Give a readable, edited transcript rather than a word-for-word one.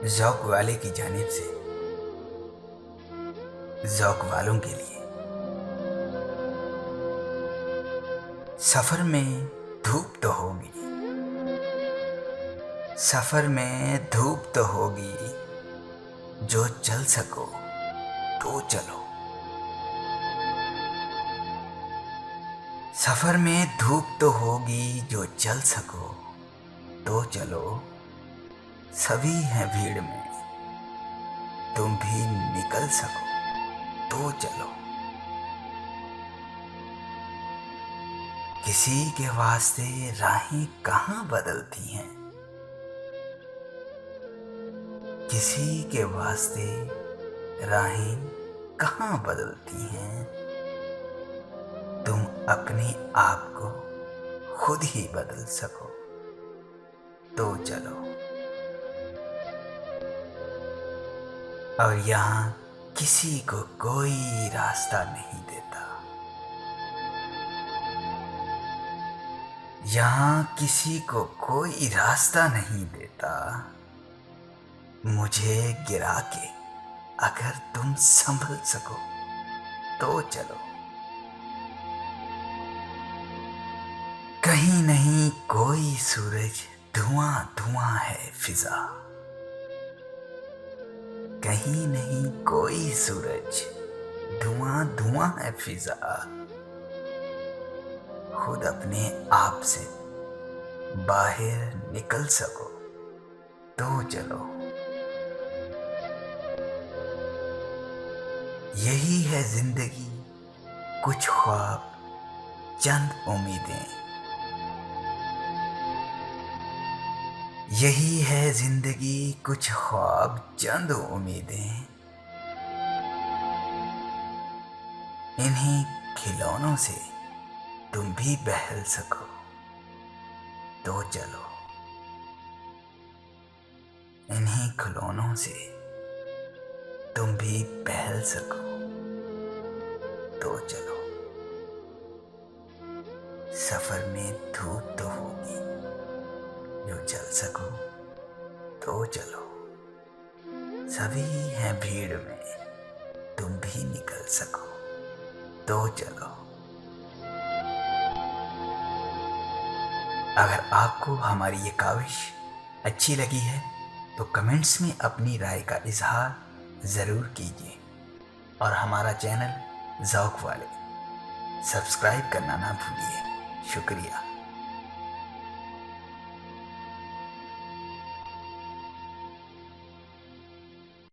ज़ौक़ वाले की जानिब से ज़ौक़ वालों के लिए। सफ़र में धूप तो होगी, सफ़र में धूप तो होगी, जो चल सको तो चलो। सफ़र में धूप तो होगी, जो चल सको तो चलो। सभी हैं भीड़ में, तुम भी निकल सको तो चलो। किसी के वास्ते राहें कहाँ बदलती हैं, किसी के वास्ते राहें कहाँ बदलती हैं। तुम अपने आप को खुद ही बदल सको तो चलो। और यहाँ किसी को कोई रास्ता नहीं देता, यहाँ किसी को कोई रास्ता नहीं देता। मुझे गिरा के अगर तुम संभल सको तो चलो। कहीं नहीं कोई सूरज, धुआं धुआं है फिजा। कहीं नहीं कोई सूरज, धुआं धुआं है फिजा। खुद अपने आप से बाहर निकल सको तो चलो। यही है जिंदगी, कुछ ख्वाब चंद उम्मीदें। यही है जिंदगी, कुछ ख्वाब चंद उम्मीदें। इन्हीं खिलौनों से तुम भी बहल सको तो चलो। इन्हीं खिलौनों से तुम भी बहल सको तो चलो। सफर में धूप तो होगी, जो चल सको तो चलो। सभी हैं भीड़ में, तुम भी निकल सको तो चलो। अगर आपको हमारी ये काविश अच्छी लगी है तो कमेंट्स में अपनी राय का इजहार ज़रूर कीजिए और हमारा चैनल ज़ौक़ वाले सब्सक्राइब करना ना भूलिए। शुक्रिया।